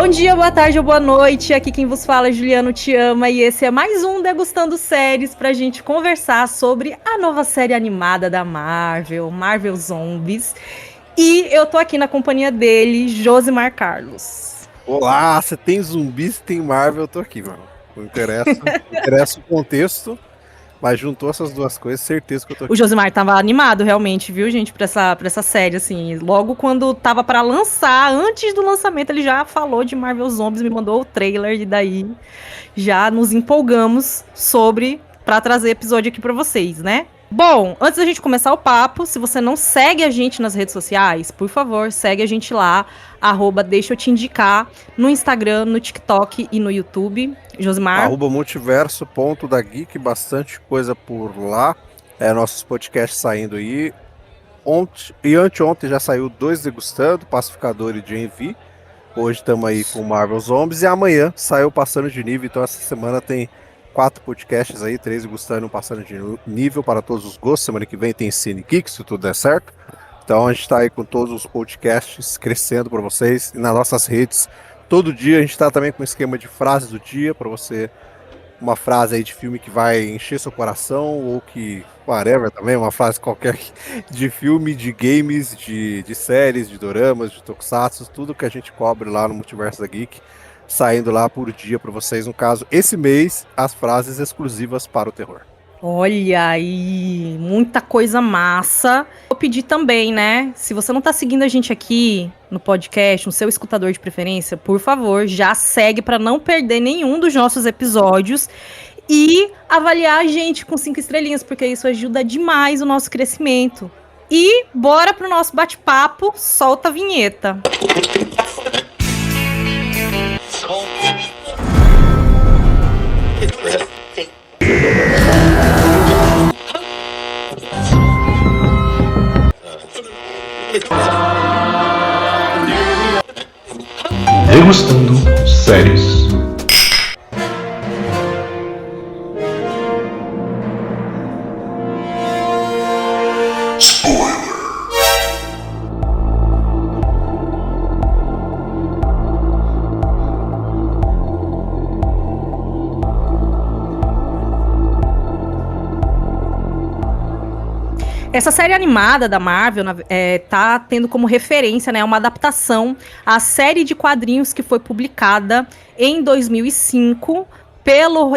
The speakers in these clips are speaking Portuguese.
Bom dia, boa tarde ou boa noite. Aqui quem vos fala é Juliano Te Ama e esse é mais um Degustando Séries pra gente conversar sobre a nova série animada da Marvel, Marvel Zombies. E eu tô aqui na companhia dele, Josimar Carlos. Olá, você tem zumbis, tem Marvel, eu tô aqui, mano. Não interessa o contexto, mas juntou essas duas coisas, certeza que eu tô aqui. O Josimar tava animado realmente, viu, gente, pra essa série, assim. Logo quando tava pra lançar, antes do lançamento, ele já falou de Marvel Zombies, me mandou o trailer e daí já nos empolgamos pra trazer episódio aqui pra vocês, né? Bom, antes da gente começar o papo, se você não segue a gente nas redes sociais, por favor, segue a gente lá, @deixa eu te indicar, no Instagram, no TikTok e no YouTube. Josimar? @multiverso.dageek, bastante coisa por lá. Nossos podcasts saindo aí. Ontem e anteontem já saiu 2 Degustando, Pacificador e GNV. Hoje estamos aí com Marvel Zombies e amanhã saiu Passando de Nível, então essa semana tem 4 podcasts aí, 3 Degustando e Passando de Nível para todos os gostos. Semana que vem tem Cine Geek, se tudo der certo. Então a gente está aí com todos os podcasts crescendo para vocês e nas nossas redes. Todo dia a gente está também com um esquema de frases do dia para você, uma frase aí de filme que vai encher seu coração ou que, whatever também, uma frase qualquer de filme, de games, de séries, de doramas, de tokusatsu, tudo que a gente cobre lá no Multiverso da Geek, saindo lá por dia para vocês. No caso, esse mês, as frases exclusivas para o terror. Olha aí, muita coisa massa. Vou pedir também, né? Se você não tá seguindo a gente aqui no podcast, no seu escutador de preferência, por favor, já segue para não perder nenhum dos nossos episódios e avaliar a gente com 5 estrelinhas, porque isso ajuda demais o nosso crescimento. E bora pro nosso bate-papo, solta a vinheta. Degustando séries. Essa série animada da Marvel tá tendo como referência, né, uma adaptação à série de quadrinhos que foi publicada em 2005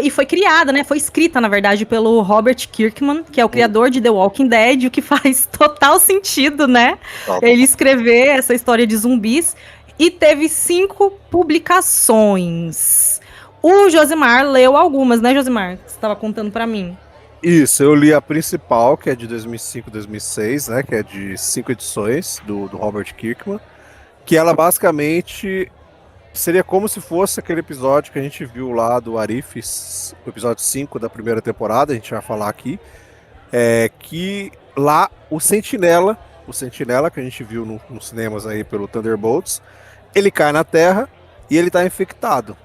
e foi criada, né, foi escrita, na verdade, pelo Robert Kirkman, que é o criador de The Walking Dead, o que faz total sentido, né, ele escrever essa história de zumbis, e teve 5 publicações. O Josimar leu algumas, né, Josimar? Você estava contando para mim. Isso, eu li a principal, que é de 2005, 2006, né, que é de 5 edições do Robert Kirkman, que ela basicamente seria como se fosse aquele episódio que a gente viu lá do Arif, o episódio 5 da primeira temporada, a gente vai falar aqui, que lá o Sentinela que a gente viu nos cinemas aí pelo Thunderbolts, ele cai na Terra e ele tá infectado.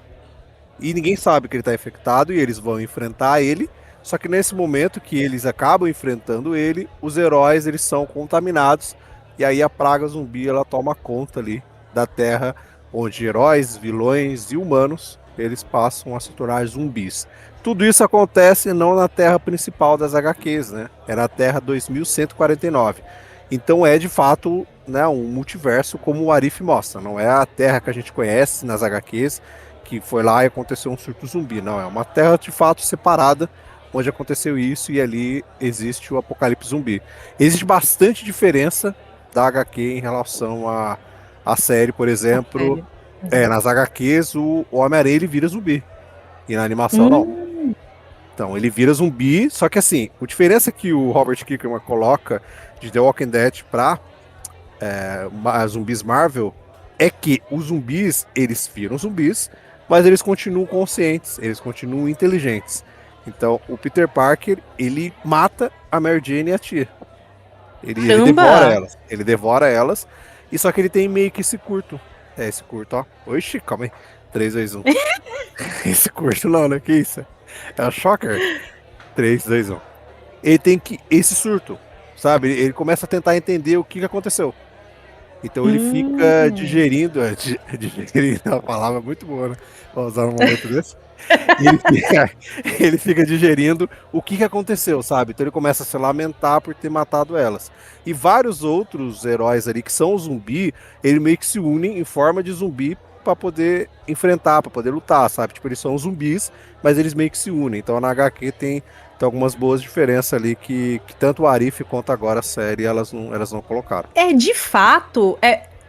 E ninguém sabe que ele tá infectado e eles vão enfrentar ele. Só que nesse momento que eles acabam enfrentando ele, os heróis eles são contaminados e aí a praga zumbi ela toma conta ali da Terra, onde heróis, vilões e humanos eles passam a se tornar zumbis. Tudo isso acontece não na Terra principal das HQs, né? É na Terra 2149. Então é de fato, né, um multiverso como o Arif mostra. Não é a Terra que a gente conhece nas HQs, que foi lá e aconteceu um surto zumbi. Não, é uma Terra de fato separada, onde aconteceu isso e ali existe o apocalipse zumbi. Existe bastante diferença da HQ em relação à série, por exemplo. Nas HQs o Homem-Aranha ele vira zumbi. E na animação não. Então, ele vira zumbi, só que assim, a diferença que o Robert Kirkman coloca de The Walking Dead para zumbis Marvel é que os zumbis, eles viram zumbis, mas eles continuam conscientes, eles continuam inteligentes. Então, o Peter Parker, ele mata a Mary Jane e a tia. Ele devora elas. E só que ele tem meio que esse curto. Esse curto, ó. Oxi, calma aí. 3, 2, 1. Esse curto não, né? Que isso? É o Shocker. 3, 2, 1. Ele tem esse surto, sabe? Ele começa a tentar entender o que aconteceu. Então ele fica digerindo, digerindo é uma palavra muito boa, né? Vou usar um momento desse. Ele fica, ele fica digerindo o que aconteceu, sabe? Então ele começa a se lamentar por ter matado elas. E vários outros heróis ali que são zumbi, ele meio que se unem em forma de zumbi pra poder enfrentar, pra poder lutar, sabe? Tipo, eles são zumbis, mas eles meio que se unem. Então na HQ tem algumas boas diferenças ali que tanto o Arif quanto agora a série elas não colocaram. De fato,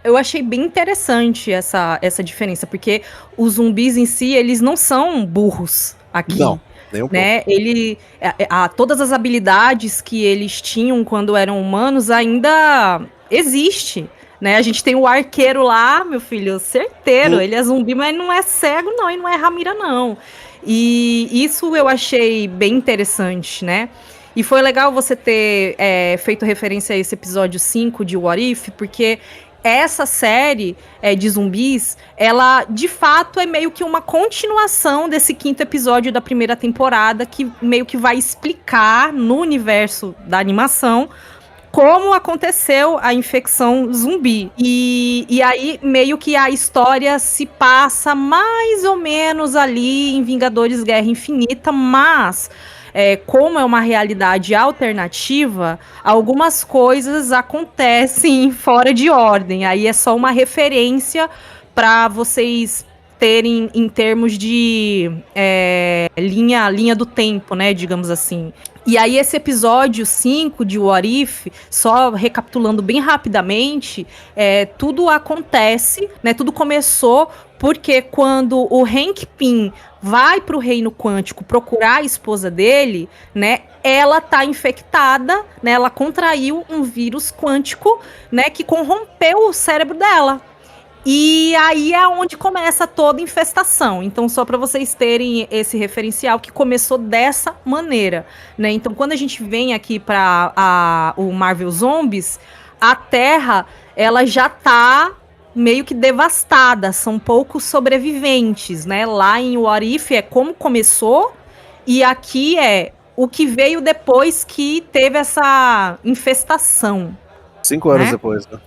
eu achei bem interessante essa diferença, porque os zumbis em si, eles não são burros aqui. Não, nem um pouco. Né? Todas as habilidades que eles tinham quando eram humanos ainda existe. Né? A gente tem o arqueiro lá, meu filho, certeiro. Ele é zumbi, mas não é cego, não, e não é ramira, não. E isso eu achei bem interessante, né? E foi legal você ter feito referência a esse episódio 5 de What If, porque essa série de zumbis, ela de fato é meio que uma continuação desse 5º episódio da primeira temporada, que meio que vai explicar no universo da animação como aconteceu a infecção zumbi. E aí, meio que a história se passa mais ou menos ali em Vingadores Guerra Infinita, mas como é uma realidade alternativa, algumas coisas acontecem fora de ordem. Aí é só uma referência para vocês terem em termos de linha do tempo, né, digamos assim. E aí esse episódio 5 de What If, só recapitulando bem rapidamente, tudo acontece, né, tudo começou porque quando o Hank Pym vai para o reino quântico procurar a esposa dele, né, ela tá infectada, né, ela contraiu um vírus quântico, né, que corrompeu o cérebro dela. E aí é onde começa toda a infestação. Então, só para vocês terem esse referencial que começou dessa maneira, né? Então, quando a gente vem aqui para o Marvel Zombies, a Terra, ela já tá meio que devastada, são poucos sobreviventes, né? Lá em What If é como começou, e aqui é o que veio depois que teve essa infestação. 5 anos depois, né?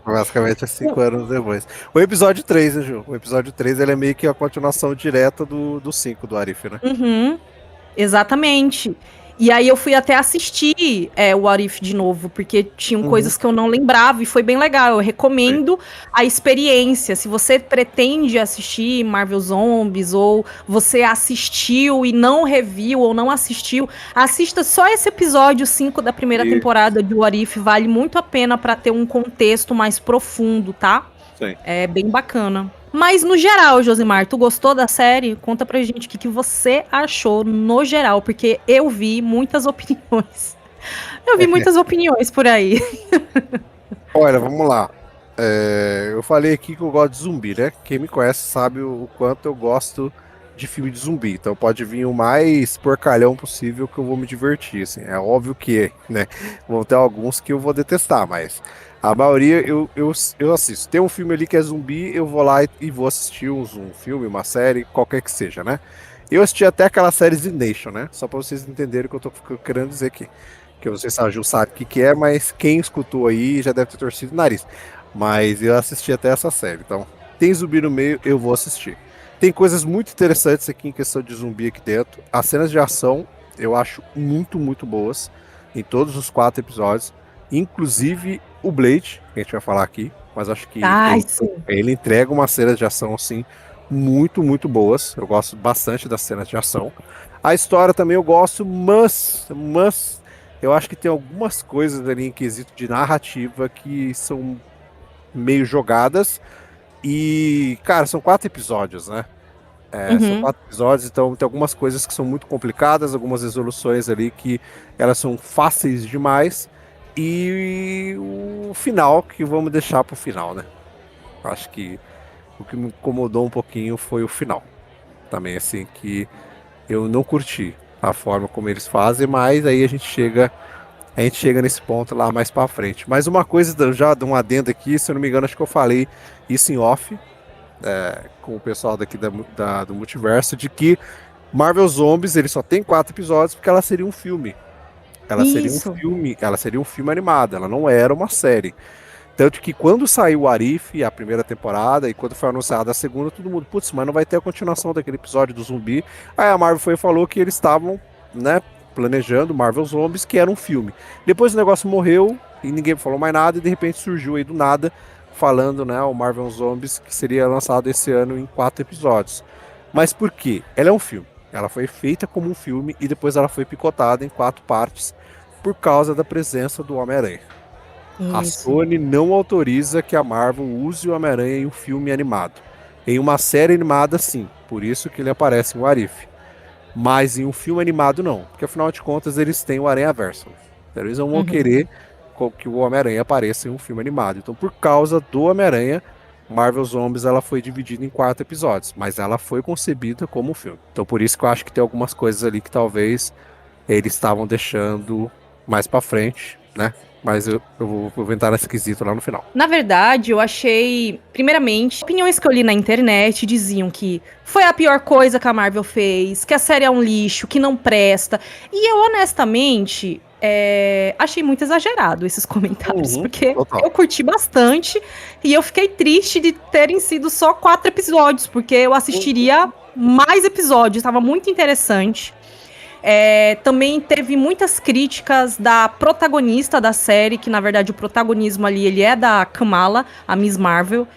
Basicamente é 5 anos depois. O episódio 3, né, Ju? O episódio 3 ele é meio que a continuação direta do 5 do Arif, né? Uhum, exatamente. E aí eu fui até assistir o What If de novo, porque tinham coisas que eu não lembrava e foi bem legal. Eu recomendo a experiência. Se você pretende assistir Marvel Zombies ou você assistiu e não reviu ou não assistiu, assista só esse episódio 5 da primeira temporada de What If. Vale muito a pena para ter um contexto mais profundo, tá? Sim. É bem bacana. Mas no geral, Josimar, tu gostou da série? Conta pra gente o que você achou no geral, porque eu vi muitas opiniões. Eu vi muitas opiniões por aí. Olha, vamos lá. Eu falei aqui que eu gosto de zumbi, né? Quem me conhece sabe o quanto eu gosto de filme de zumbi. Então pode vir o mais porcalhão possível que eu vou me divertir, assim. É óbvio que, né? Vão ter alguns que eu vou detestar, mas a maioria eu assisto. Tem um filme ali que é zumbi, eu vou lá e vou assistir um filme, uma série, qualquer que seja, né? Eu assisti até aquela série Z Nation, né? Só pra vocês entenderem o que eu tô querendo dizer aqui. Que eu não sei se a Ju sabe o que é, mas quem escutou aí já deve ter torcido o nariz. Mas eu assisti até essa série. Então, tem zumbi no meio, eu vou assistir. Tem coisas muito interessantes aqui em questão de zumbi aqui dentro. As cenas de ação eu acho muito, muito boas. Em todos os 4 episódios. Inclusive o Blade, que a gente vai falar aqui. Mas acho que ele entrega uma cena de ação assim muito, muito boas. Eu gosto bastante das cenas de ação. A história também eu gosto, mas eu acho que tem algumas coisas ali em quesito de narrativa que são meio jogadas. E, cara, são 4 episódios, né? São 4 episódios, então tem algumas coisas que são muito complicadas, algumas resoluções ali que elas são fáceis demais. E o final, que vamos deixar pro final, né? Acho que o que me incomodou um pouquinho foi o final. Também, assim, que eu não curti a forma como eles fazem, mas aí a gente chega nesse ponto lá mais pra frente. Mas uma coisa, já de um adendo aqui, se eu não me engano, acho que eu falei isso em off, com o pessoal daqui do Multiverso, de que Marvel Zombies, ele só tem 4 episódios porque ela seria um filme. Ela seria um Isso. filme, ela seria um filme animado, ela não era uma série. Tanto que quando saiu o Arif, a primeira temporada, e quando foi anunciada a segunda, todo mundo, putz, mas não vai ter a continuação daquele episódio do zumbi. Aí a Marvel foi e falou que eles estavam, né, planejando Marvel Zombies, que era um filme. Depois o negócio morreu e ninguém falou mais nada, e de repente surgiu aí do nada, falando, né, o Marvel Zombies, que seria lançado esse ano em 4 episódios. Mas por quê? Ela é um filme. Ela foi feita como um filme e depois ela foi picotada em 4 partes por causa da presença do Homem-Aranha. A Isso. Sony não autoriza que a Marvel use o Homem-Aranha em um filme animado. Em uma série animada, sim. Por isso que ele aparece em What If. Mas em um filme animado, não. Porque afinal de contas, eles têm o Aranhaverso. Então, eles não vão querer que o Homem-Aranha apareça em um filme animado. Então, por causa do Homem-Aranha, Marvel Zombies ela foi dividida em 4 episódios. Mas ela foi concebida como um filme. Então, por isso que eu acho que tem algumas coisas ali que talvez eles estavam deixando mais pra frente, né? Mas eu vou entrar nesse quesito lá no final. Na verdade, eu achei, primeiramente, opiniões que eu li na internet diziam que foi a pior coisa que a Marvel fez, que a série é um lixo, que não presta. E eu, honestamente, achei muito exagerado esses comentários, porque total. eu curti bastante e eu fiquei triste de terem sido só 4 episódios, porque eu assistiria mais episódios, estava muito interessante. Também teve muitas críticas da protagonista da série, que na verdade o protagonismo ali ele é da Kamala, a Miss Marvel.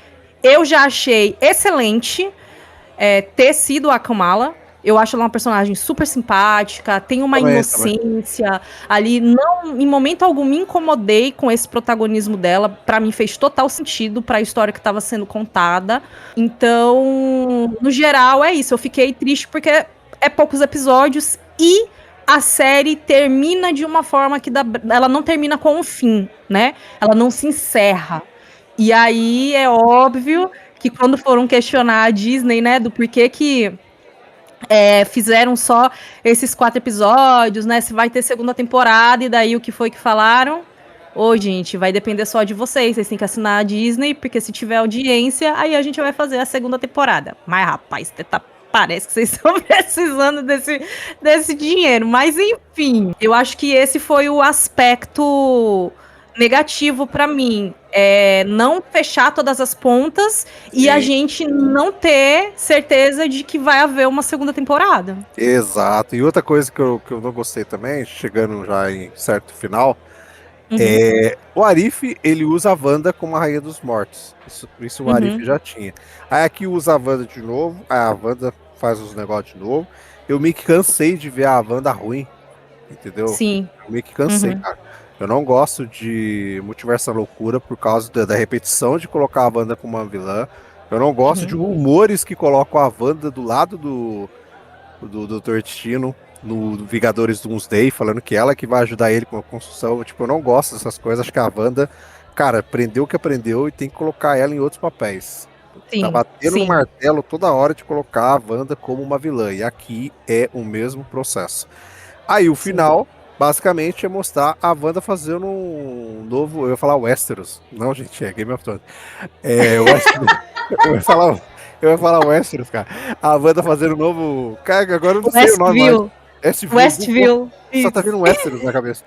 Eu já achei excelente ter sido a Kamala. Eu acho ela uma personagem super simpática, tem uma inocência ali. Não, em momento algum me incomodei com esse protagonismo dela. Pra mim fez total sentido pra história que estava sendo contada. Então, no geral é isso. Eu fiquei triste porque é poucos episódios e a série termina de uma forma que ela não termina com um fim, né? Ela não se encerra. E aí é óbvio que quando foram questionar a Disney, né, do porquê que fizeram só esses 4 episódios, né? Se vai ter segunda temporada, e daí o que foi que falaram? Ô, gente, vai depender só de vocês têm que assinar a Disney, porque se tiver audiência, aí a gente vai fazer a segunda temporada. Mas, rapaz, parece que vocês estão precisando desse dinheiro. Mas, enfim, eu acho que esse foi o aspecto negativo pra mim. Não fechar todas as pontas e a gente não ter certeza de que vai haver uma segunda temporada. Exato. E outra coisa que eu não gostei também, chegando já em certo final, o Arif, ele usa a Wanda como a Rainha dos Mortos. Isso o Arif já tinha. Aí aqui usa a Wanda de novo, aí a Wanda faz os negócios de novo. Eu meio que cansei de ver a Wanda ruim, entendeu? Sim. Eu meio que cansei, cara. Eu não gosto de Multiverso da Loucura por causa da repetição de colocar a Wanda como uma vilã. Eu não gosto de rumores que colocam a Wanda do lado do Dr. Destino no Vingadores Doomsday, falando que ela que vai ajudar ele com a construção. Tipo, eu não gosto dessas coisas. Acho que a Wanda, cara, aprendeu o que aprendeu e tem que colocar ela em outros papéis. Tá batendo no martelo toda hora de colocar a Wanda como uma vilã. E aqui é o mesmo processo. Aí o final, basicamente, é mostrar a Wanda fazendo um novo. Eu ia falar Westeros. Não, gente, é Game of Thrones. Westeros. Eu ia falar Westeros, cara. A Wanda fazendo um novo. Cara, agora eu não sei o nome mais. Westview. Só tá vindo Westeros na cabeça.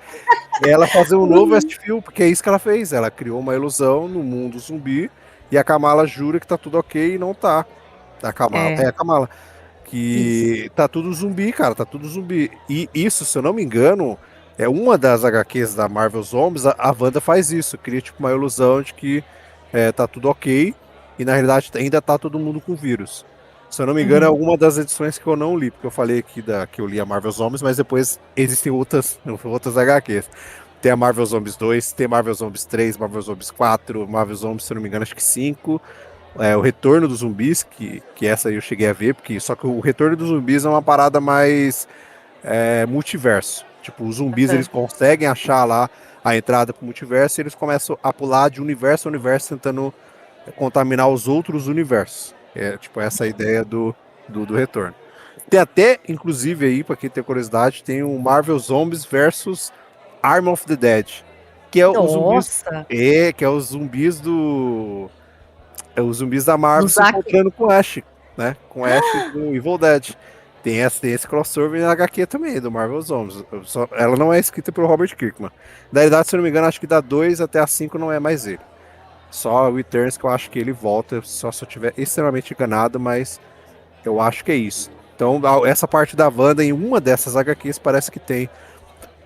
Ela fazer um novo Westview, porque é isso que ela fez. Ela criou uma ilusão no mundo zumbi e a Kamala jura que tá tudo ok e não tá. A Kamala. Que tá tudo zumbi, cara, tá tudo zumbi. E isso, se eu não me engano, é uma das HQs da Marvel Zombies, a Wanda faz isso, cria tipo uma ilusão de que tá tudo ok, e na realidade ainda tá todo mundo com vírus. Se eu não me engano, é alguma das edições que eu não li, porque eu falei aqui que eu li a Marvel Zombies, mas depois existem outras HQs. Tem a Marvel Zombies 2, tem Marvel Zombies 3, Marvel Zombies 4, Marvel Zombies, se eu não me engano, acho que 5. O Retorno dos Zumbis, que essa aí eu cheguei a ver, porque só que o Retorno dos Zumbis é uma parada mais multiverso. Tipo, os zumbis eles conseguem achar lá a entrada pro multiverso e eles começam a pular de universo a universo tentando contaminar os outros universos. Tipo, essa é a ideia do Retorno. Tem até, inclusive aí, pra quem tem curiosidade, tem o Marvel Zombies versus Arm of the Dead, que é os zumbis. Que é os zumbis do... os zumbis da Marvel se encontrando com Ash, né? Com Ash do Evil Dead. tem esse crossover na HQ também, do Marvel Zombies. Ela não é escrita pelo Robert Kirkman. Da idade, se eu não me engano, acho que da 2 até a 5 não é mais ele. Só o Returns que eu acho que ele volta, só se eu estiver extremamente enganado, mas eu acho que é isso. Então, essa parte da Wanda, em uma dessas HQs, parece que tem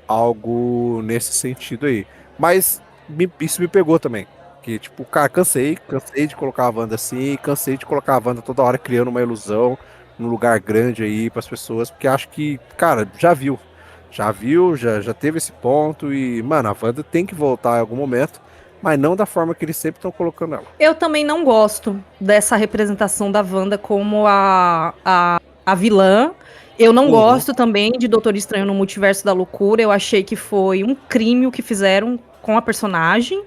algo nesse sentido aí. Mas isso me pegou também. Que, tipo, cara, cansei de colocar a Wanda assim, cansei de colocar a Wanda toda hora criando uma ilusão num lugar grande aí pras pessoas, porque acho que, cara, já teve esse ponto e, mano, a Wanda tem que voltar em algum momento, mas não da forma que eles sempre estão colocando ela. Eu também não gosto dessa representação da Wanda como a vilã. Eu não gosto também de Doutor Estranho no Multiverso da Loucura. Eu achei que foi um crime o que fizeram com a personagem.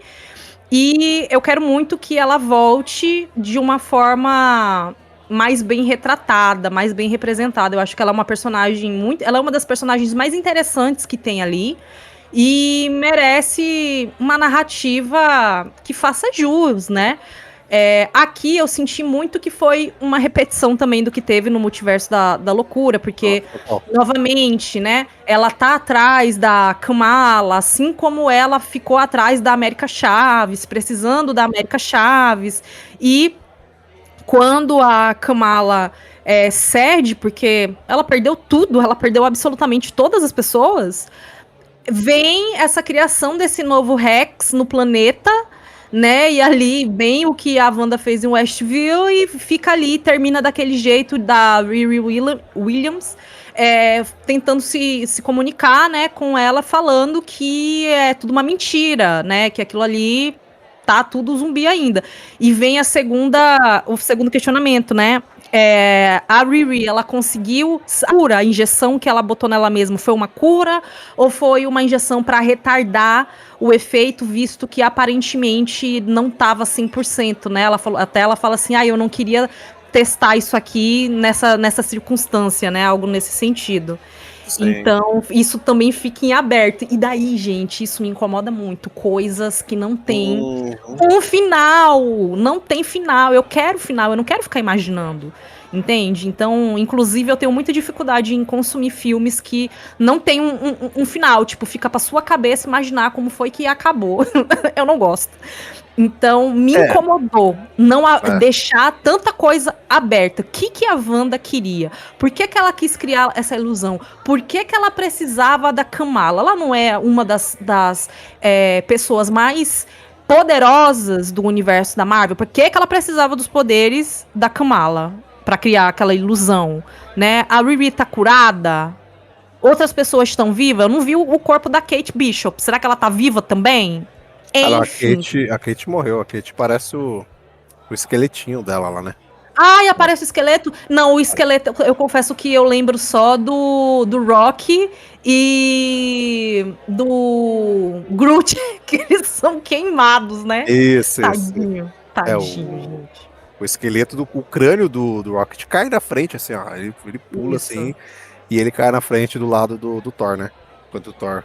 E eu quero muito que ela volte de uma forma mais bem retratada, mais bem representada. Eu acho que ela é uma personagem muito. Ela é uma das personagens mais interessantes que tem ali. E merece uma narrativa que faça jus, né? Aqui eu senti muito que foi uma repetição também do que teve no Multiverso da Loucura, porque, novamente, né, ela tá atrás da Kamala, assim como ela ficou atrás da América Chaves, precisando da América Chaves, e quando a Kamala cede, porque ela perdeu tudo, ela perdeu absolutamente todas as pessoas, vem essa criação desse novo Rex no planeta, né? E ali bem o que a Wanda fez em Westview e fica ali, termina daquele jeito da Riri Williams, tentando se comunicar, né, com ela, falando que é tudo uma mentira, né? Que aquilo ali tá tudo zumbi ainda. E vem o segundo questionamento, né? A Riri, ela conseguiu cura, a injeção que ela botou nela mesma foi uma cura ou foi uma injeção para retardar o efeito, visto que aparentemente não estava 100%, né? Ela fala assim, eu não queria testar isso aqui nessa circunstância, né? Algo nesse sentido. Sim. Então, isso também fica em aberto. E daí, gente, isso me incomoda muito. Coisas que não tem um final. Não tem final. Eu quero final, eu não quero ficar imaginando. Entende? Então, inclusive, eu tenho muita dificuldade em consumir filmes que não tem um final. Tipo, fica pra sua cabeça imaginar como foi que acabou. Eu não gosto. Então, me incomodou não deixar tanta coisa aberta. O que a Wanda queria? Por que ela quis criar essa ilusão? Por que ela precisava da Kamala? Ela não é uma das pessoas mais poderosas do universo da Marvel? Por que ela precisava dos poderes da Kamala para criar aquela ilusão? Né? A Riri tá curada? Outras pessoas estão vivas? Eu não vi o corpo da Kate Bishop. Será que ela tá viva também? A Kate morreu. A Kate parece o esqueletinho dela lá, né? E aparece o esqueleto? Não, o esqueleto, eu confesso que eu lembro só do Rocky e do Groot, que eles são queimados, né? Isso. Tadinho, gente. O esqueleto o crânio do Rocket cai na frente, assim, ó. Ele pula assim e ele cai na frente do lado do Thor, né? Enquanto o Thor.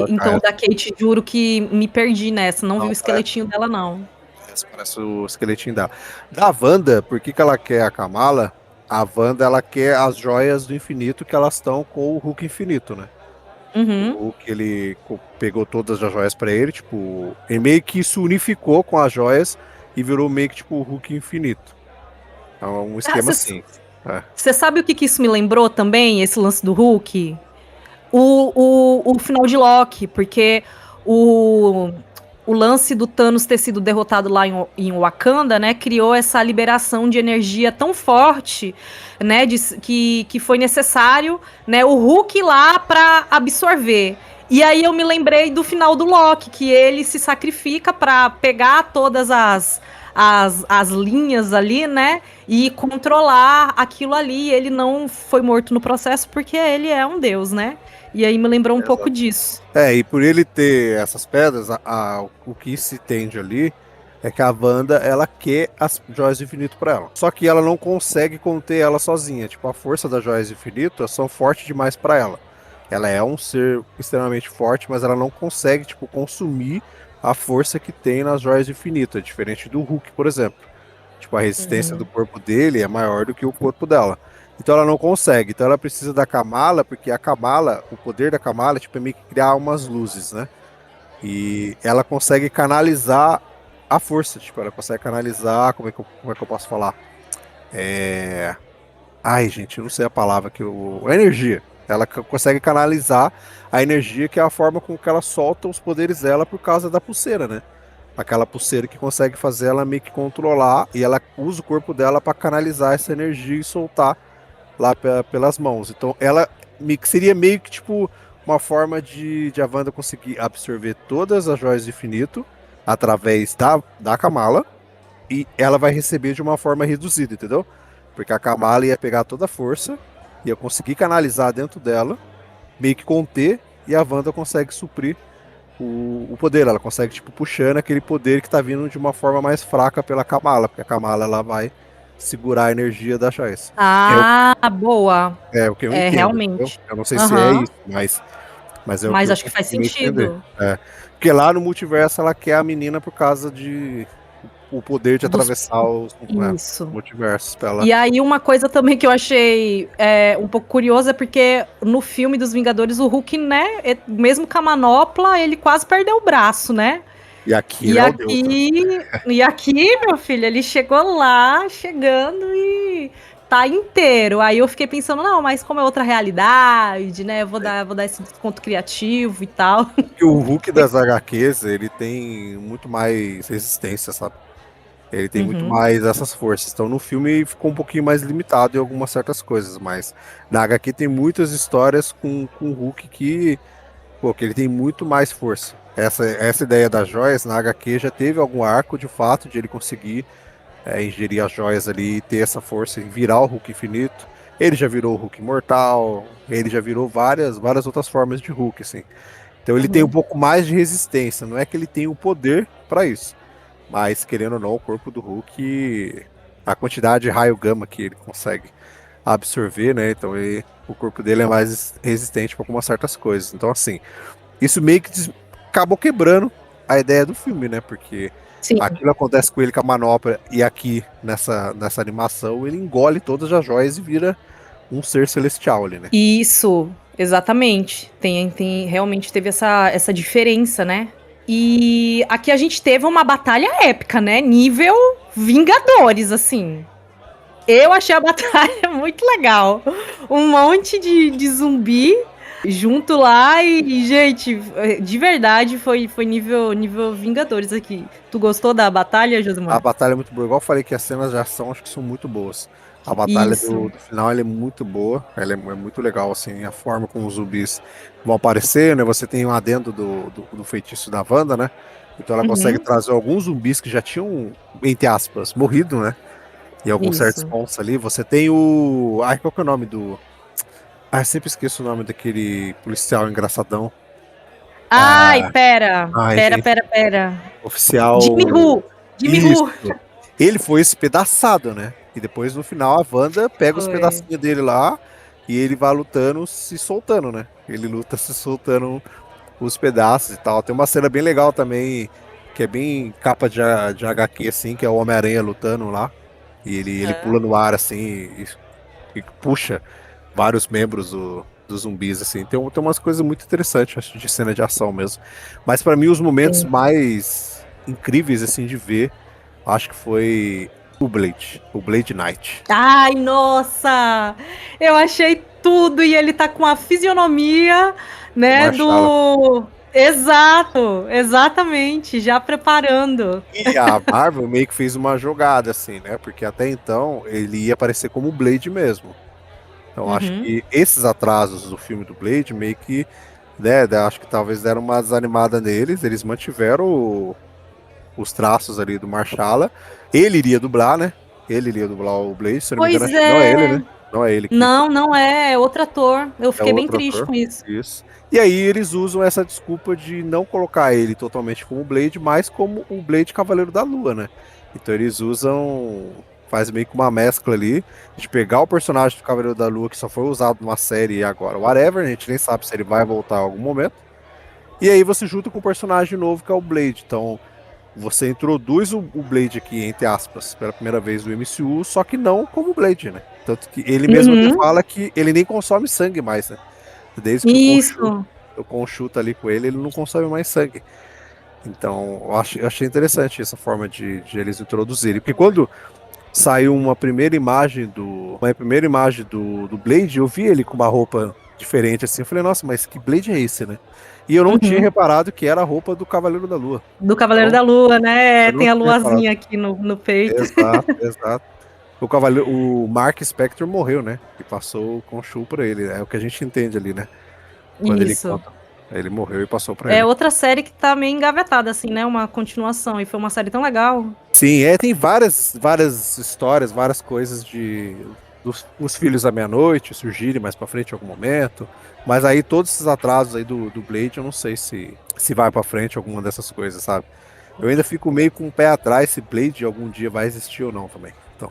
Então da Kate, juro que me perdi nessa. Não vi o esqueletinho dela, não. Esse parece o esqueletinho dela. Da Wanda, por que ela quer a Kamala? A Wanda, ela quer as joias do infinito que elas estão com o Hulk infinito, né? O Hulk, ele pegou todas as joias pra ele, tipo, ele meio que se unificou com as joias e virou meio que tipo o Hulk infinito. É um esquema assim. Você sabe o que isso me lembrou também, esse lance do Hulk? O final de Loki, porque o lance do Thanos ter sido derrotado lá em Wakanda, né, criou essa liberação de energia tão forte, né, que foi necessário, né, o Hulk lá para absorver. E aí eu me lembrei do final do Loki, que ele se sacrifica para pegar todas as linhas ali, né, e controlar aquilo ali. Ele não foi morto no processo porque ele é um deus, né? E aí me lembrou um pouco disso. E por ele ter essas pedras, o que se tende ali é que a Wanda, ela quer as joias do infinito pra ela. Só que ela não consegue conter ela sozinha. Tipo, a força das joias do infinito são fortes demais pra ela. Ela é um ser extremamente forte, mas ela não consegue, tipo, consumir a força que tem nas joias do infinito. É diferente do Hulk, por exemplo. Tipo, a resistência do corpo dele é maior do que o corpo dela. Então ela não consegue. Então ela precisa da Kamala, porque a Kamala, o poder da Kamala, tipo, é meio que criar umas luzes, né? E ela consegue canalizar a força, tipo, ela consegue canalizar, como é que eu posso falar? É... Ai, gente, eu não sei a palavra que eu... A energia. Ela consegue canalizar a energia, que é a forma com que ela solta os poderes dela por causa da pulseira, né? Aquela pulseira que consegue fazer ela meio que controlar, e ela usa o corpo dela para canalizar essa energia e soltar lá pelas mãos. Então ela seria meio que tipo uma forma de a Wanda conseguir absorver todas as joias do infinito através da Kamala, e ela vai receber de uma forma reduzida, entendeu? Porque a Kamala ia pegar toda a força, ia conseguir canalizar dentro dela, meio que conter, e a Wanda consegue suprir o poder. Ela consegue, tipo, puxando aquele poder que tá vindo de uma forma mais fraca pela Kamala, porque a Kamala ela vai segurar a energia da Joyce. Ah, boa. É o que eu É, entendo, entendeu? realmente. Eu não sei se é Aham. isso, mas é o que Mas eu acho que faz consegui entender. sentido. É. Porque lá no multiverso ela quer a menina por causa de o poder de Dos... atravessar os Isso. multiversos pra ela. E aí, uma coisa também que eu achei um pouco curiosa é porque no filme dos Vingadores, o Hulk, né, mesmo com a manopla, ele quase perdeu o braço, né? E aqui ele E é o Deus, né? aqui, meu filho, ele chegou lá, chegando e tá inteiro. Aí eu fiquei pensando, não, mas como é outra realidade, né? Vou dar esse desconto criativo e tal. Porque o Hulk das HQs, ele tem muito mais resistência, sabe? Ele tem muito Uhum, mais essas forças. Então no filme ficou um pouquinho mais limitado em algumas certas coisas, mas na HQ tem muitas histórias com o Hulk que ele tem muito mais força. Essa ideia das joias na HQ já teve algum arco de fato de ele conseguir ingerir as joias ali e ter essa força e virar o Hulk infinito. Ele já virou o Hulk imortal, ele já virou várias outras formas de Hulk, assim. Então ele tem um uhum. pouco mais de resistência. Não é que ele tem o poder para isso, mas querendo ou não, o corpo do Hulk, a quantidade de raio gama que ele consegue absorver, né? Então o corpo dele é mais resistente para algumas certas coisas. Então assim, isso meio que acabou quebrando a ideia do filme, né? Porque Sim. aquilo acontece com ele com a manopla e aqui nessa animação ele engole todas as joias e vira um ser celestial ali, né? Isso, exatamente. Realmente teve essa diferença, né? E aqui a gente teve uma batalha épica, né? Nível Vingadores, assim. Eu achei a batalha muito legal. Um monte de zumbi junto lá e, gente, de verdade foi nível Vingadores aqui. Tu gostou da batalha, A Josimar? batalha é muito boa. Igual eu falei que as cenas de ação acho que são muito boas. A batalha Isso. do final ela é muito boa. Ela é muito legal, assim. A forma como os zumbis vão aparecer, né? Você tem um adendo do feitiço da Wanda, né? Então ela consegue Uhum, trazer alguns zumbis que já tinham, entre aspas, morrido, né? Em alguns certos isso. pontos ali. Você tem o. Ai, qual que é o nome do. Ai, sempre esqueço o nome daquele policial engraçadão. Ai, Ah, pera. ai, Pera, gente. pera, pera. Jimmy Oficial. Who. Jimmy Isso. Who. Ele foi espedaçado, né? E depois no final a Wanda pega os Foi. pedacinhos dele lá e ele vai lutando, se soltando, né? Ele luta se soltando os pedaços e tal. Tem uma cena bem legal também, que é bem capa de HQ, assim, que é o Homem-Aranha lutando lá. E ele pula no ar, assim, e puxa vários membros dos zumbis, assim. Tem umas coisas muito interessantes, acho, de cena de ação mesmo. Mas pra mim, os momentos Sim. mais incríveis, assim, de ver, acho que foi o Blade Knight. Ai, nossa! Eu achei tudo e ele tá com a fisionomia, O né, Marshall. do... Exato, exatamente, já preparando. E a Marvel meio que fez uma jogada, assim, né? Porque até então ele ia aparecer como o Blade mesmo. Então acho Uhum. que esses atrasos do filme do Blade meio que, né, acho que talvez deram uma desanimada neles. Eles mantiveram os traços ali do Marshala. Ele iria dublar, né? Ele iria dublar o Blade, se eu não me engano, Pois acho que não é ele, é. né? Não é ele que Não, não é outro ator. Eu é fiquei bem outro triste ator. com isso. Isso. E aí eles usam essa desculpa de não colocar ele totalmente como Blade, mas como o Blade Cavaleiro da Lua, né? Então eles usam. Faz meio que uma mescla ali de pegar o personagem do Cavaleiro da Lua que só foi usado numa série e agora, whatever, a gente nem sabe se ele vai voltar em algum momento. E aí você junta com o personagem novo que é o Blade. Então você introduz o Blade aqui, entre aspas, pela primeira vez no MCU, só que não como Blade, né? Tanto que ele mesmo até Uhum. fala que ele nem consome sangue mais, né? Desde que Isso. o Khonshu tá ali com ele, ele não consome mais sangue. Então, eu achei interessante essa forma de eles introduzirem. Porque quando saiu uma primeira imagem do Blade, eu vi ele com uma roupa diferente assim. Eu falei, nossa, mas que Blade é esse, né? E eu não tinha Uhum. reparado que era a roupa do Cavaleiro da Lua. Do Cavaleiro Então, da Lua, né? eu não Tem a tinha reparado. luazinha aqui no peito. Exato, exato. O Mark Spector morreu, né? E passou o Khonshu pra ele. É o que a gente entende ali, né? Quando ele Isso. conta. Ele morreu e passou pra É ele. outra série que tá meio engavetada, assim, né? Uma continuação. E foi uma série tão legal. Sim, tem várias histórias, várias coisas dos os Filhos da Meia-Noite surgirem mais pra frente em algum momento. Mas aí todos esses atrasos aí do Blade, eu não sei se vai pra frente alguma dessas coisas, sabe? Eu ainda fico meio com o pé atrás se Blade algum dia vai existir ou não também. Então,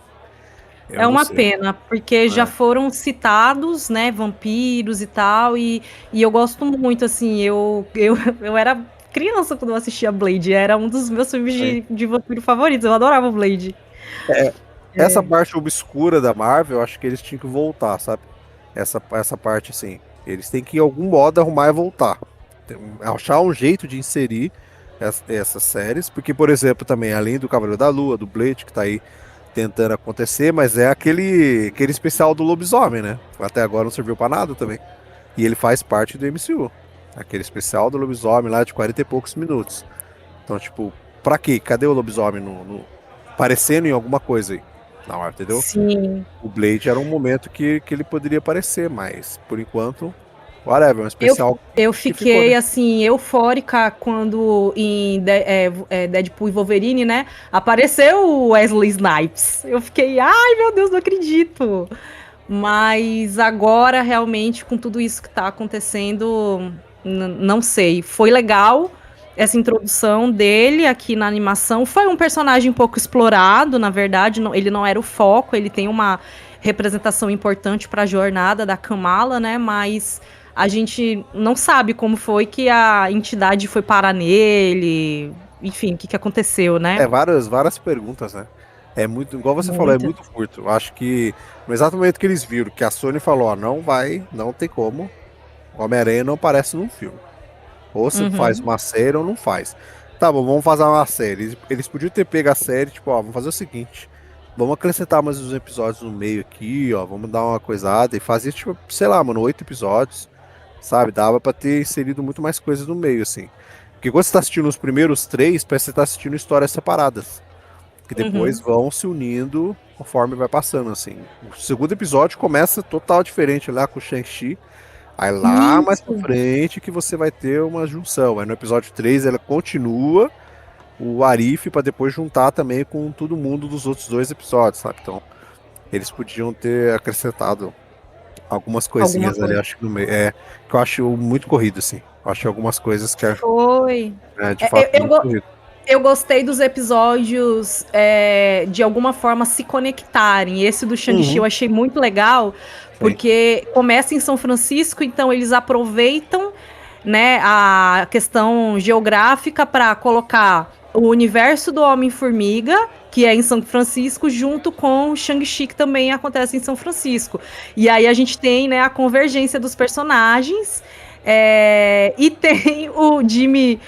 eu É não uma sei. pena, porque já É. foram citados, né, vampiros e tal, e eu gosto muito, assim, eu era criança quando eu assistia Blade, era um dos meus filmes Sim. de vampiro favoritos, eu adorava o Blade. Essa É. parte obscura da Marvel, eu acho que eles tinham que voltar, sabe? Essa parte, assim. Eles têm que, em algum modo, arrumar e voltar. Achar um jeito de inserir essas séries. Porque, por exemplo, também, além do Cavaleiro da Lua, do Blade, que tá aí tentando acontecer, mas é aquele especial do lobisomem, né? Até agora não serviu pra nada também. E ele faz parte do MCU. Aquele especial do lobisomem lá de 40 e poucos minutos. Então, tipo, pra quê? Cadê o lobisomem aparecendo em alguma coisa aí? Na hora, entendeu? Sim. O Blade era um momento que ele poderia aparecer, mas por enquanto, whatever, um Eu, especial eu que ficou, fiquei, né? assim, eufórica quando Deadpool e Wolverine, né, apareceu o Wesley Snipes. Eu fiquei, ai meu Deus, não acredito. Mas agora, realmente, com tudo isso que tá acontecendo, não sei. Foi legal essa introdução dele aqui na animação. Foi um personagem um pouco explorado, na verdade. Ele não era o foco, ele tem uma representação importante para a jornada da Kamala, né? Mas a gente não sabe como foi que a entidade foi parar nele. Enfim, o que aconteceu, né? Várias perguntas, né? É muito, igual você falou, é Muito. muito curto. Eu acho que no exato momento que eles viram que a Sony falou, ó, não vai, não tem como, o Homem-Aranha não aparece num filme. Ou você faz Uhum. uma série ou não faz. Tá bom, vamos fazer uma série. Eles podiam ter pego a série, tipo, ó, vamos fazer o seguinte. Vamos acrescentar mais uns episódios no meio aqui, ó. Vamos dar uma coisada e fazer, tipo, sei lá, mano, 8 episódios. Sabe? Dava pra ter inserido muito mais coisas no meio, assim. Porque quando você tá assistindo os primeiros três, parece que você tá assistindo histórias separadas. Que depois Uhum. vão se unindo conforme vai passando, assim. O segundo episódio começa total diferente lá com o Shang-Chi. Aí lá mais pra Isso. frente que você vai ter uma junção. Aí no episódio 3 ela continua o Arif pra depois juntar também com todo mundo dos outros dois episódios, sabe? Então, eles podiam ter acrescentado algumas Alguma coisinhas ali, coisa. acho que no meio. Que eu acho muito corrido, assim. Eu acho algumas coisas que Foi. de É, fato muito corrido. eu gostei dos episódios de alguma forma se conectarem. Esse do Shang-Chi eu Uhum. achei muito legal, Sim. porque começa em São Francisco, então eles aproveitam, né, a questão geográfica para colocar o universo do Homem-Formiga, que é em São Francisco, junto com o Shang-Chi, que também acontece em São Francisco. E aí a gente tem, né, a convergência dos personagens. E tem o Jimmy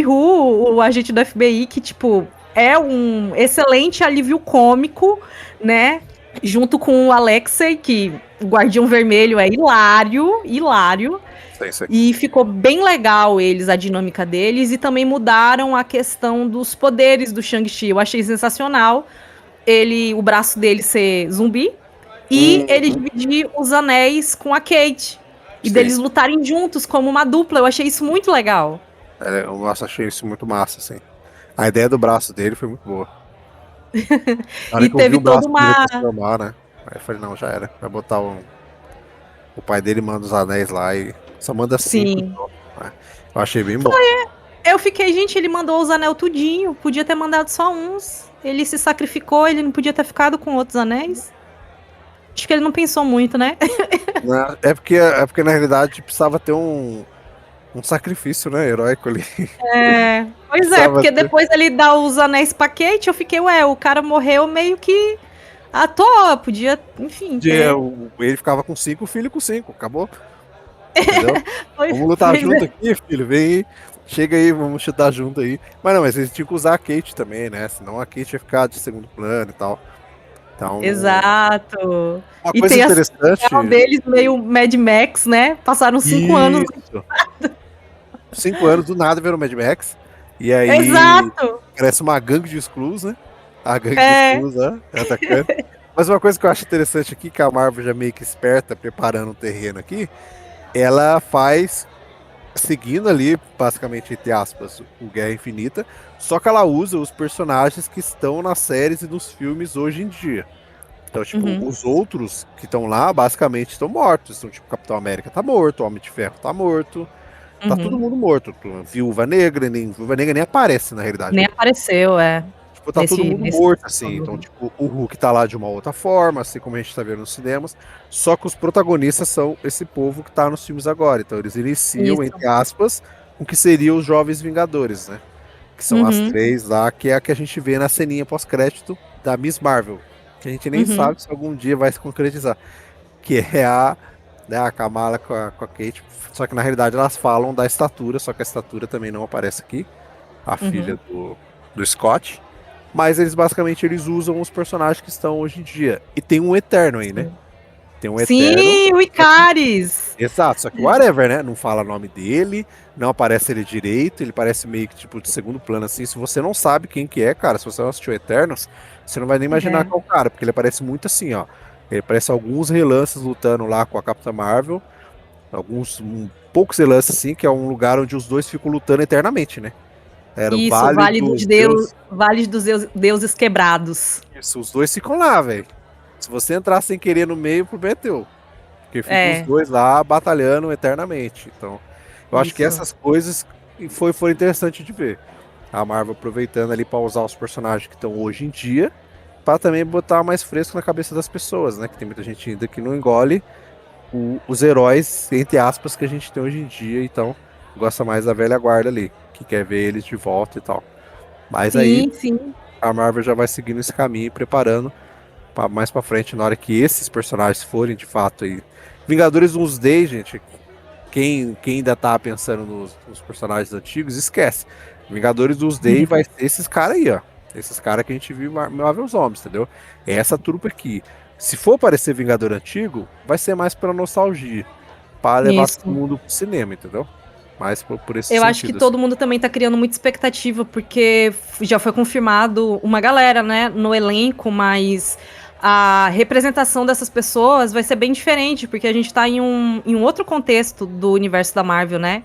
Woo, o agente do FBI, que, tipo, é um excelente alívio cômico, né? Junto com o Alexei, que o Guardião Vermelho é hilário, hilário. Sim, sim. E ficou bem legal eles, a dinâmica deles, e também mudaram a questão dos poderes do Shang-Chi. Eu achei sensacional o braço dele ser zumbi, e ele Uhum. dividir os anéis com a Kate. E Sim. deles lutarem juntos como uma dupla. Eu achei isso muito legal. Nossa, achei isso muito massa, assim. A ideia do braço dele foi muito boa. Na hora E que eu vi teve o braço toda dele uma. transformar, né? Aí eu falei, não, já era. Vai botar o pai dele manda os anéis lá e só manda 5 e Sim. pronto, né? Eu achei bem bom. Eu fiquei, gente, ele mandou os anéis tudinho. Podia ter mandado só uns. Ele se sacrificou, ele não podia ter ficado com outros anéis. Acho que ele não pensou muito, né? Né? É porque na realidade precisava ter um sacrifício, né? Heróico ali. Pois é, Precisava porque ter. depois ele dá os anéis pra Kate, eu fiquei, ué, o cara morreu meio que À toa, podia, enfim, ter. Ele ficava com 5, o filho com 5, acabou. Entendeu? Pois, Vamos lutar pois junto é. aqui, filho. Vem aí. Chega aí, vamos chutar junto aí. Mas não, mas eles tinham que usar a Kate também, né? Senão a Kate ia ficar de segundo plano e tal. Então, Exato. uma E coisa tem a cena interessante. deles meio Mad Max, né? Passaram 5 anos. Isso. 5 anos do nada virou Mad Max. E aí Exato! parece uma gangue de Skrulls, né? A gangue de É. Skrulls, né? Atacando. Mas uma coisa que eu acho interessante aqui, que a Marvel já meio que esperta, preparando um terreno aqui, ela faz, seguindo ali, basicamente, entre aspas, o Guerra Infinita, só que ela usa os personagens que estão nas séries e nos filmes hoje em dia. Então, tipo, Uhum, os outros que estão lá, basicamente, estão mortos. Então, tipo, Capitão América tá morto, Homem de Ferro tá morto, tá todo uhum. mundo morto. Viúva Negra nem aparece, na realidade, Nem né? apareceu, é. Tipo, tá todo mundo Nesse morto, assim. Então, todo. tipo, o Hulk tá lá de uma outra forma, assim como a gente tá vendo nos cinemas. Só que os protagonistas são esse povo que tá nos filmes agora. Então, eles iniciam, Isso. entre aspas, o que seriam os Jovens Vingadores, né? Que são as Uhum, três lá, que é a que a gente vê na ceninha pós-crédito da Miss Marvel. Que a gente nem uhum. sabe se algum dia vai se concretizar. Que é a Kamala com a Kate. Só que na realidade elas falam da estatura, só que a estatura também não aparece aqui. A filha Uhum. do Scott. Mas eles basicamente eles usam os personagens que estão hoje em dia. E tem um Eterno aí, né? Sim. Tem um Eterno. Sim, o Só que, Icaris! exato, só que whatever, né? Não fala o nome dele, não aparece ele direito, ele parece meio que tipo de segundo plano assim. Se você não sabe quem que é, cara, se você não assistiu Eternos, você não vai nem imaginar É. qual é o cara, porque ele aparece muito assim, ó. Ele aparece alguns relances lutando lá com a Capitã Marvel, poucos relances assim, que é um lugar onde os dois ficam lutando eternamente, né? Era o Isso, Vale dos Deus. Vale dos Deuses Quebrados. Isso, os dois ficam lá, velho. Se você entrar sem querer no meio, o problema é teu. Porque ficam os É, dois lá batalhando eternamente. Então, eu acho que isso. essas coisas foi interessante de ver. A Marvel aproveitando ali para usar os personagens que estão hoje em dia, para também botar mais fresco na cabeça das pessoas, né? Que tem muita gente ainda que não engole os heróis, entre aspas, que a gente tem hoje em dia. Então, gosta mais da velha guarda ali, que quer ver eles de volta e tal. Mas aí Sim, sim. a Marvel já vai seguindo esse caminho e preparando mais pra frente, na hora que esses personagens forem de fato aí. Vingadores nos Day, gente, quem ainda tá pensando nos personagens antigos, esquece. Vingadores dos Day vai ser esses caras aí, ó. Esses caras que a gente viu em Marvel Zombies, entendeu? É essa trupe aqui. Se for parecer Vingador antigo, vai ser mais pela nostalgia. Para levar todo Isso. mundo pro cinema, entendeu? Mais por esse Eu acho que sentido, assim. todo mundo também tá criando muita expectativa, porque já foi confirmado uma galera, né, no elenco, mas a representação dessas pessoas vai ser bem diferente, porque a gente tá em um outro contexto do universo da Marvel, né?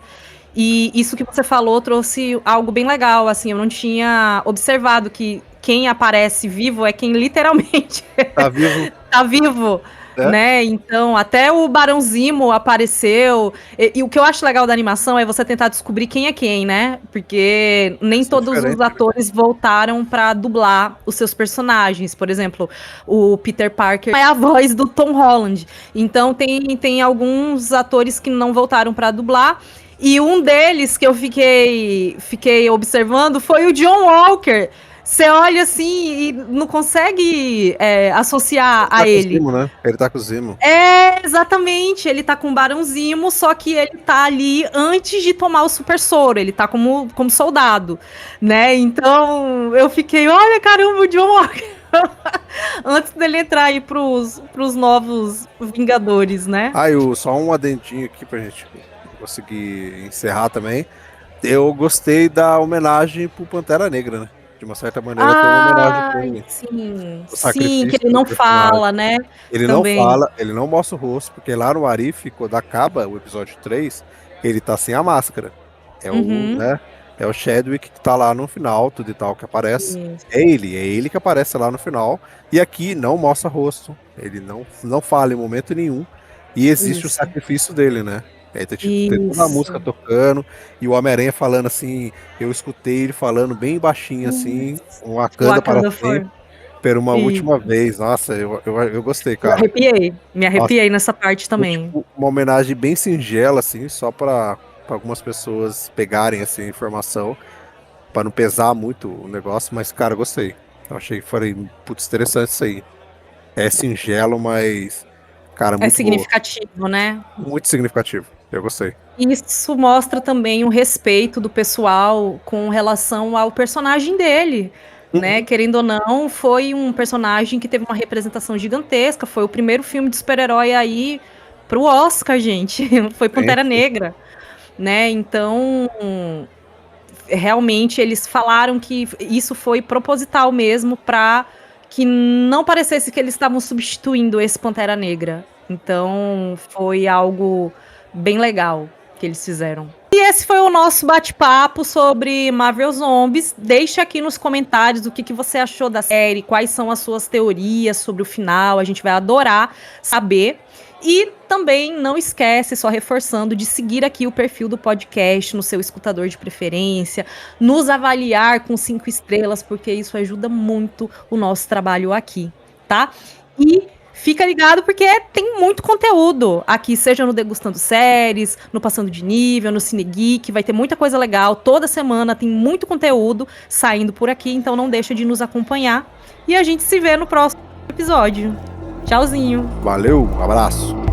E isso que você falou trouxe algo bem legal, assim, eu não tinha observado que quem aparece vivo é quem literalmente Tá vivo, tá vivo, né? né? Então, até o Barão Zimo apareceu. E o que eu acho legal da animação é você tentar descobrir quem é quem, né? Porque nem Isso é todos os diferente, né? atores voltaram pra dublar os seus personagens. Por exemplo, o Peter Parker é a voz do Tom Holland. Então, tem alguns atores que não voltaram pra dublar. E um deles que eu fiquei observando foi o John Walker. Você olha assim e não consegue associar Ele tá a com o ele. Zimo, né? Ele tá com o Zimo. É, exatamente. Ele tá com o Barão Zimo, só que ele tá ali antes de tomar o super soro. Ele tá como soldado, né? Então eu fiquei, olha, caramba, o John Walker. Antes dele entrar aí pros novos Vingadores, né? Ah, só um adendinho aqui pra gente conseguir encerrar também. Eu gostei da homenagem pro Pantera Negra, né? De uma certa maneira foi uma homenagem pra Ai, ele. sim, O sim, que sacrifício ele do não personagem. fala, né? Ele não Também. fala, ele não mostra o rosto, porque lá no Arif, quando acaba o episódio 3 ele tá sem a máscara. É o, Uhum. né? É o Chadwick que tá lá no final, tudo e tal, que aparece. É ele que aparece lá no final. E aqui não mostra rosto. Ele não fala em momento nenhum. E existe o Isso, sacrifício dele, né? Aí tem toda a música isso. tocando. E o Homem-Aranha falando assim. Eu escutei ele falando bem baixinho assim. Um Wakanda para Wakanda sempre. For. Por uma E última vez. Nossa, eu gostei, eu cara. arrepiei. Me Nossa, arrepiei nessa parte foi também. tipo uma homenagem bem singela, assim, só para algumas pessoas pegarem assim, a informação, para não pesar muito o negócio, mas, cara, eu gostei. Eu achei que foi, putz, interessante isso aí. É singelo, mas, cara, É muito significativo, né? boa. Muito significativo. Eu gostei. Isso mostra também o respeito do pessoal com relação ao personagem dele, né? Uhum. Querendo ou não, foi um personagem que teve uma representação gigantesca. Foi o primeiro filme de super-herói aí pro Oscar, gente. Foi Pantera Negra, né? Então, realmente eles falaram que isso foi proposital mesmo para que não parecesse que eles estavam substituindo esse Pantera Negra. Então, foi algo bem legal que eles fizeram. E esse foi o nosso bate-papo sobre Marvel Zombies. Deixa aqui nos comentários o que você achou da série, quais são as suas teorias sobre o final. A gente vai adorar saber. E também não esquece, só reforçando, de seguir aqui o perfil do podcast no seu escutador de preferência, nos avaliar com 5 estrelas, porque isso ajuda muito o nosso trabalho aqui, tá? E fica ligado porque tem muito conteúdo aqui, seja no Degustando Séries, no Passando de Nível, no Cine Geek, vai ter muita coisa legal. Toda semana tem muito conteúdo saindo por aqui, então não deixa de nos acompanhar. E a gente se vê no próximo episódio. Tchauzinho! Valeu, um abraço.